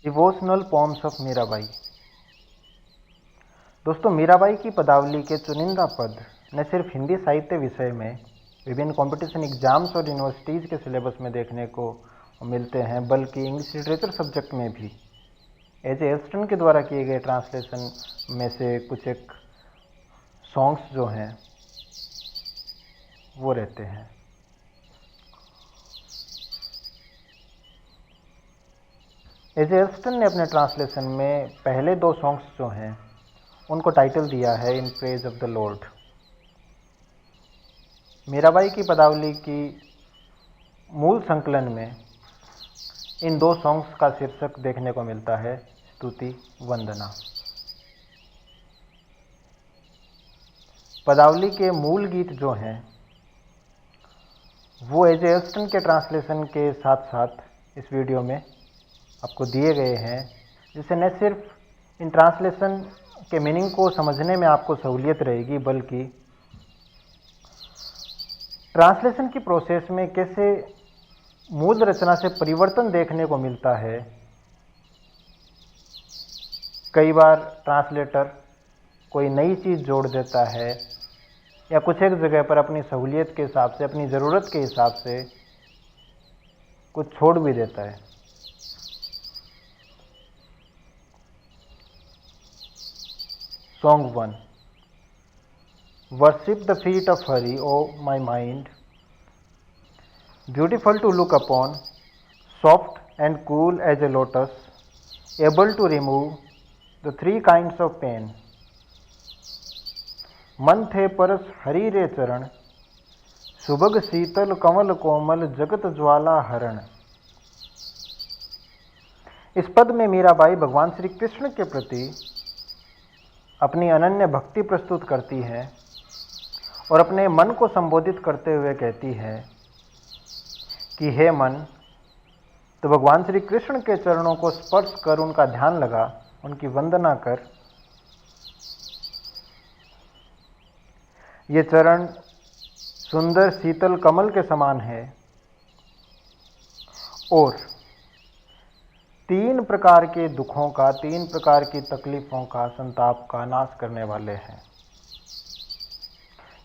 Devotional poems of Mirabai. दोस्तों, मीराबाई की पदावली के चुनिंदा पद न सिर्फ हिंदी साहित्य विषय में विभिन्न कंपटीशन एग्जाम्स और यूनिवर्सिटीज़ के सिलेबस में देखने को मिलते हैं, बल्कि इंग्लिश लिटरेचर सब्जेक्ट में भी एज एल्स्टन के द्वारा किए गए ट्रांसलेशन में से कुछ एक सॉन्ग्स जो हैं वो रहते हैं। एज एल्स्टन ने अपने ट्रांसलेशन में पहले दो सॉन्ग्स जो हैं उनको टाइटल दिया है in praise of the Lord. Mirabai की पदावली की मूल संकलन में इन दो सॉन्ग्स का शीर्षक देखने को मिलता है स्तुति वंदना। पदावली के मूल गीत जो हैं वो एज एल्स्टन के ट्रांसलेशन के साथ साथ इस वीडियो में आपको दिए गए हैं, जिससे न सिर्फ इन ट्रांसलेशन के मीनिंग को समझने में आपको सहूलियत रहेगी, बल्कि ट्रांसलेशन की प्रोसेस में कैसे मूल रचना से परिवर्तन देखने को मिलता है। कई बार ट्रांसलेटर कोई नई चीज़ जोड़ देता है या कुछ एक जगह पर अपनी सहूलियत के हिसाब से, अपनी ज़रूरत के हिसाब से कुछ छोड़ भी देता है। Song 1। Worship the feet of Hari O my mind, beautiful to look upon, soft and cool as a lotus, able to remove the three kinds of pain. मन थे परस हरि रे चरण, सुभग शीतल कमल कोमल जगत ज्वाला हरण। इस पद में मीराबाई भगवान श्री कृष्ण के प्रति अपनी अनन्य भक्ति प्रस्तुत करती है और अपने मन को संबोधित करते हुए कहती है कि हे मन, तो भगवान श्री कृष्ण के चरणों को स्पर्श कर उनका ध्यान लगा, उनकी वंदना कर। ये चरण सुंदर शीतल कमल के समान है और तीन प्रकार के दुखों का, तीन प्रकार की तकलीफों का, संताप का नाश करने वाले हैं।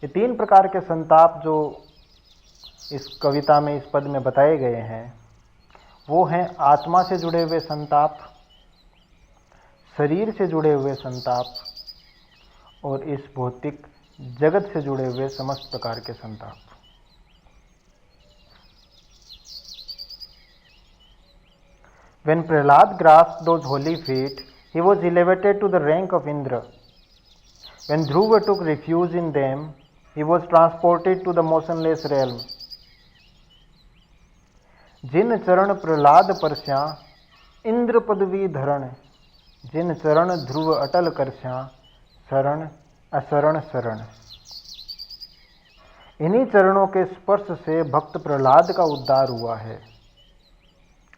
ये तीन प्रकार के संताप जो इस कविता में, इस पद में बताए गए हैं, वो हैं आत्मा से जुड़े हुए संताप, शरीर से जुड़े हुए संताप और इस भौतिक जगत से जुड़े हुए समस्त प्रकार के संताप। When Prahlad grasped those holy feet, he was elevated to the rank of Indra. When Dhruva took refuge in them, he was transported to the motionless realm. जिन चरण प्रहलाद परस्या इंद्र पदवी धरण, जिन चरण ध्रुव अटल करस्या शरण अशरण शरण। इन्हीं चरणों के स्पर्श से भक्त प्रहलाद का उद्धार हुआ है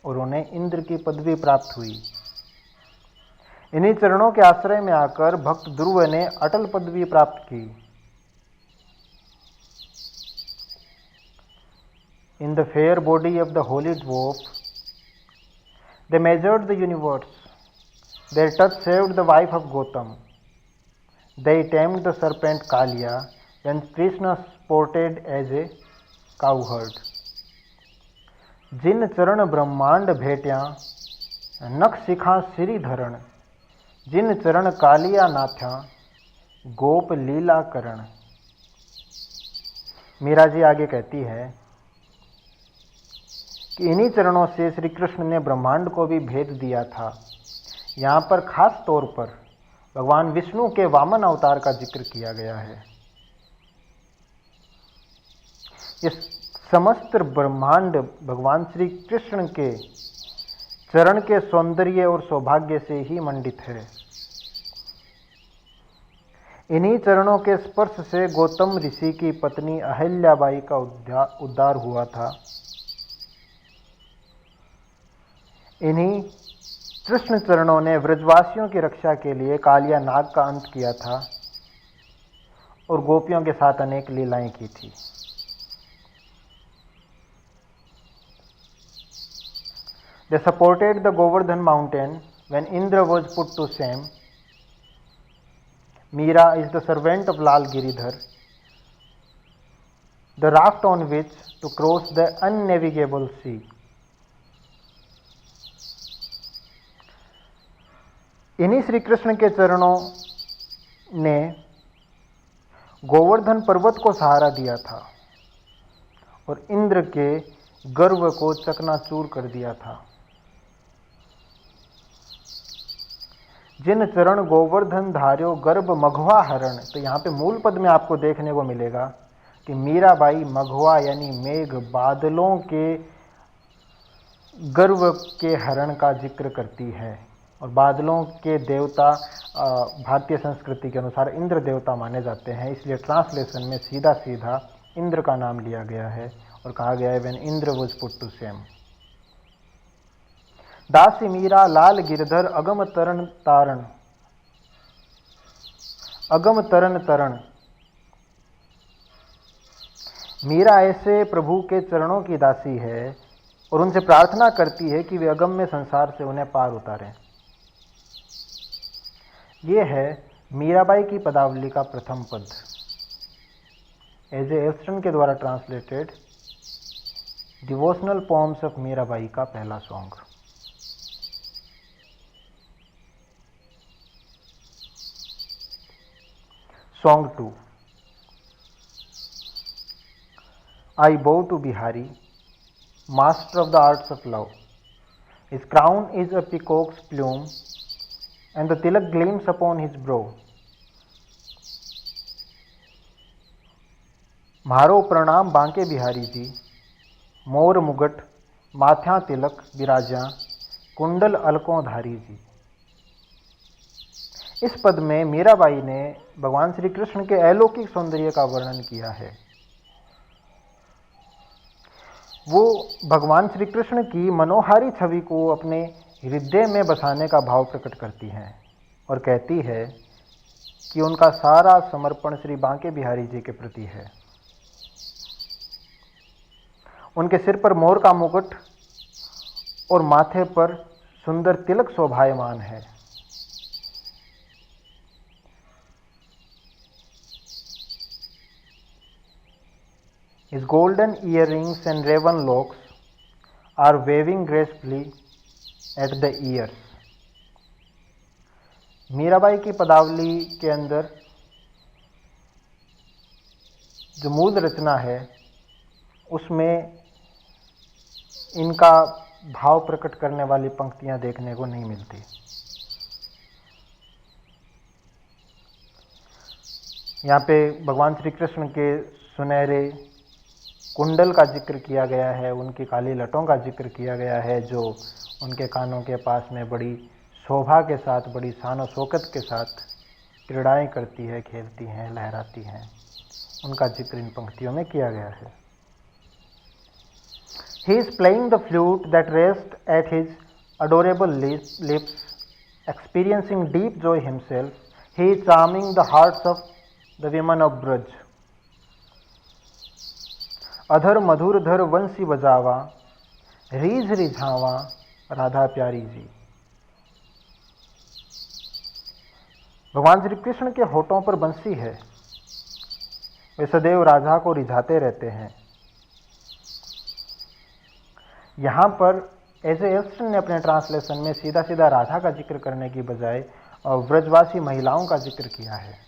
और उन्हें इंद्र की पदवी प्राप्त हुई। इन्हीं चरणों के आश्रय में आकर भक्त ध्रुव ने अटल पदवी प्राप्त की। In the fair body of the holy dwarf, they measured the universe. Their touch saved the wife of Gautam. They tamed the serpent Kalia when Krishna sported as a cowherd. जिन चरण ब्रह्मांड भेट्या नख शिखा श्री धरण, जिन चरण कालिया नाथ्या गोप लीला करण। मीरा जी आगे कहती है कि इन्हीं चरणों से श्री कृष्ण ने ब्रह्मांड को भी भेद दिया था। यहाँ पर खास तौर पर भगवान विष्णु के वामन अवतार का जिक्र किया गया है। इस समस्त ब्रह्मांड भगवान श्री कृष्ण के चरण के सौंदर्य और सौभाग्य से ही मंडित है। इन्हीं चरणों के स्पर्श से गौतम ऋषि की पत्नी अहिल्याबाई का उद्धार हुआ था। इन्हीं कृष्ण चरणों ने व्रजवासियों की रक्षा के लिए कालिया नाग का अंत किया था और गोपियों के साथ अनेक लीलाएं की थी। They supported the Govardhan mountain when Indra was put to shame. Meera is the servant of Lal Giridhar, the raft on which to cross the unnavigable sea. इन्हीं श्री कृष्ण के चरणों ने गोवर्धन पर्वत को सहारा दिया था और इंद्र के गर्व को चकनाचूर कर दिया था। जिन चरण गोवर्धन धार्यो गर्भ मघवा हरण, तो यहाँ पे मूल पद में आपको देखने को मिलेगा कि मीराबाई मघवा यानी मेघ बादलों के गर्व के हरण का जिक्र करती है। और बादलों के देवता भारतीय संस्कृति के अनुसार इंद्र देवता माने जाते हैं, इसलिए ट्रांसलेशन में सीधा सीधा इंद्र का नाम लिया गया है और कहा गया है when Indra was put to shame. दासी मीरा लाल गिरधर अगम तरण तारण, अगम तरण तरण। मीरा ऐसे प्रभु के चरणों की दासी है और उनसे प्रार्थना करती है कि वे अगम्य संसार से उन्हें पार उतारें। ये है मीराबाई की पदावली का प्रथम पद, एजे एल्स्टन के द्वारा translated devotional poems of Mirabai का पहला song. Song 2. I bow to Bihari, master of the arts of love. His crown is a peacock's plume, and the tilak gleams upon his brow. मारो प्रणाम बांके बिहारी जी, मोर मुगट माथ्या तिलक बिराजा, कुंडल अलकों धारी जी। इस पद में मीराबाई ने भगवान श्री कृष्ण के अलौकिक सौंदर्य का वर्णन किया है। वो भगवान श्री कृष्ण की मनोहारी छवि को अपने हृदय में बसाने का भाव प्रकट करती हैं और कहती है कि उनका सारा समर्पण श्री बांके बिहारी जी के प्रति है। उनके सिर पर मोर का मुकुट और माथे पर सुंदर तिलक शोभायमान है। His golden earrings and raven locks are waving gracefully at the ears. Mirabai की पदावली के अंदर जो मूल रचना है उसमें इनका भाव प्रकट करने वाली पंक्तियां देखने को नहीं मिलती। यहाँ पे भगवान श्री कृष्ण के सुनहरे कुंडल का जिक्र किया गया है, उनकी काली लटों का जिक्र किया गया है जो उनके कानों के पास में बड़ी शोभा के साथ, बड़ी शान और शौकत के साथ क्रीड़ाएं करती है, खेलती हैं, लहराती हैं। उनका जिक्र इन पंक्तियों में किया गया है। He is playing the flute that rests at his adorable lips, experiencing deep joy himself. He is charming the hearts of the women of Braj. अधर मधुर धर वंशी बजावा, रीझ रिझावा राधा प्यारी जी। भगवान श्री कृष्ण के होठों पर बंसी है, वे सदैव राधा को रिझाते रहते हैं। यहाँ पर एजे एल्स्टन ने अपने ट्रांसलेशन में सीधा सीधा राधा का जिक्र करने की बजाय व्रजवासी महिलाओं का जिक्र किया है।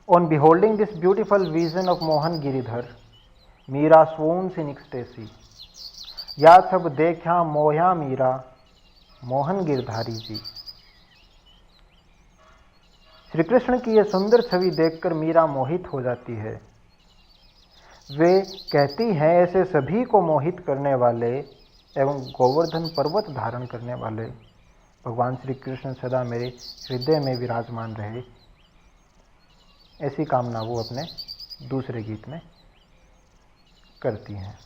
On beholding this beautiful vision of Mohan Giridhar, Meera swoons in ecstasy. या सब देखा मोया मीरा मोहन गिरधारी जी। श्री कृष्ण की यह सुंदर छवि देखकर मीरा मोहित हो जाती है। वे कहती हैं ऐसे सभी को मोहित करने वाले एवं गोवर्धन पर्वत धारण करने वाले भगवान श्री कृष्ण सदा मेरे हृदय में विराजमान रहे, ऐसी कामना वो अपने दूसरे गीत में करती हैं।